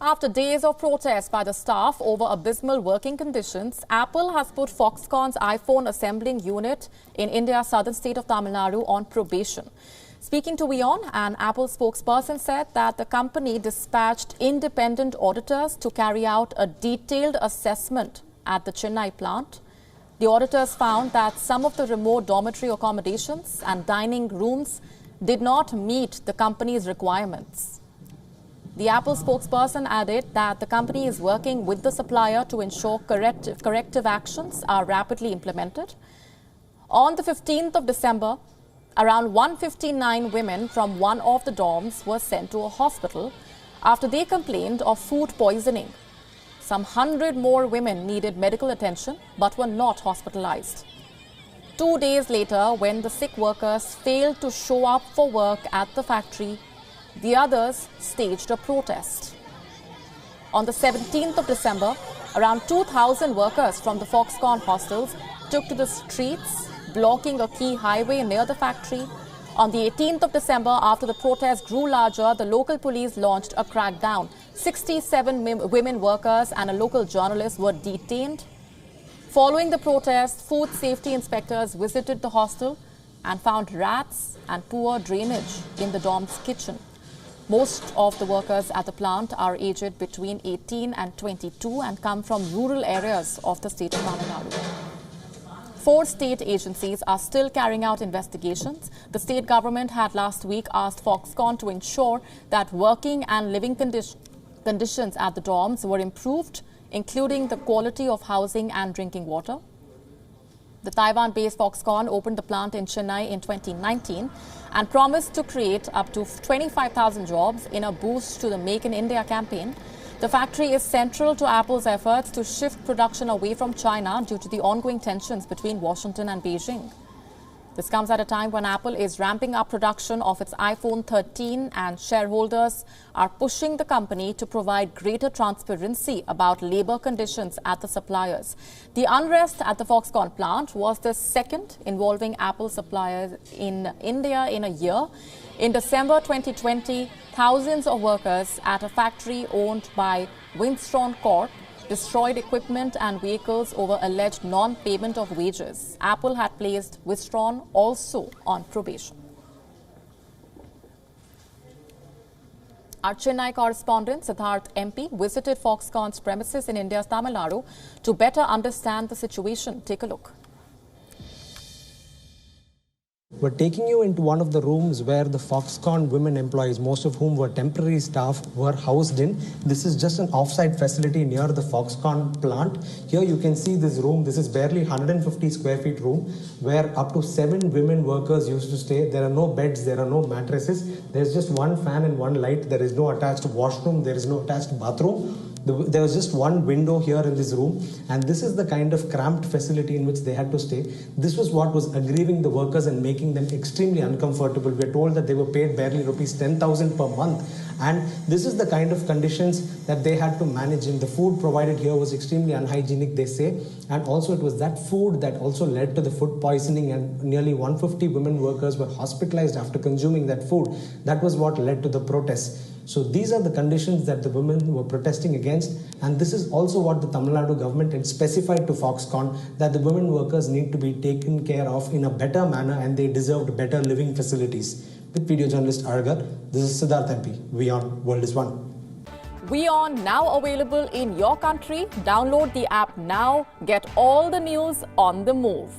After days of protests by the staff over abysmal working conditions, Apple has put Foxconn's iPhone assembling unit in India's southern state of Tamil Nadu on probation. Speaking to WION, an Apple spokesperson said that the company dispatched independent auditors to carry out a detailed assessment at the Chennai plant. The auditors found that some of the remote dormitory accommodations and dining rooms did not meet the company's requirements. The Apple spokesperson added that the company is working with the supplier to ensure corrective actions are rapidly implemented. On the 15th of December, around 159 women from one of the dorms were sent to a hospital after they complained of food poisoning. Some 100 more women needed medical attention but were not hospitalized. 2 days later, when the sick workers failed to show up for work at the factory, the others staged a protest. On the 17th of December, around 2,000 workers from the Foxconn hostels took to the streets, blocking a key highway near the factory. On the 18th of December, after the protest grew larger, the local police launched a crackdown. 67 women workers and a local journalist were detained. Following the protest, food safety inspectors visited the hostel and found rats and poor drainage in the dorm's kitchen. Most of the workers at the plant are aged between 18 and 22 and come from rural areas of the state of Tamil Nadu. 4 state agencies are still carrying out investigations. The state government had last week asked Foxconn to ensure that working and living conditions at the dorms were improved, including the quality of housing and drinking water. The Taiwan-based Foxconn opened the plant in Chennai in 2019 and promised to create up to 25,000 jobs in a boost to the Make in India campaign. The factory is central to Apple's efforts to shift production away from China due to the ongoing tensions between Washington and Beijing. This comes at a time when Apple is ramping up production of its iPhone 13 and shareholders are pushing the company to provide greater transparency about labor conditions at the suppliers. The unrest at the Foxconn plant was the second involving Apple suppliers in India in a year. In December 2020, thousands of workers at a factory owned by Winstron Corp destroyed equipment and vehicles over alleged non-payment of wages. Apple had placed Wistron also on probation. Our Chennai correspondent Siddharth MP visited Foxconn's premises in India's Tamil Nadu to better understand the situation. Take a look. We're taking you into one of the rooms where the Foxconn women employees, most of whom were temporary staff, were housed in. This is just an offsite facility near the Foxconn plant. Here you can see this room. This is barely 150 square feet room where up to 7 women workers used to stay. There are no beds, there are no mattresses. There's just one fan and one light. There is no attached washroom. There is no attached bathroom. There was just one window here in this room, and this is the kind of cramped facility in which they had to stay. This was what was aggrieving the workers and making them extremely uncomfortable. We are told that they were paid barely rupees 10,000 per month, and this is the kind of conditions that they had to manage. And the food provided here was extremely unhygienic, they say, and also it was that food that also led to the food poisoning, and nearly 150 women workers were hospitalized after consuming that food. That was what led to the protests. So these are the conditions that the women were protesting against, and this is also what the Tamil Nadu government had specified to Foxconn, that the women workers need to be taken care of in a better manner and they deserved better living facilities. With video journalist Aragar, this is Siddharth MP. WION, World is One. WION now available in your country. Download the app now. Get all the news on the move.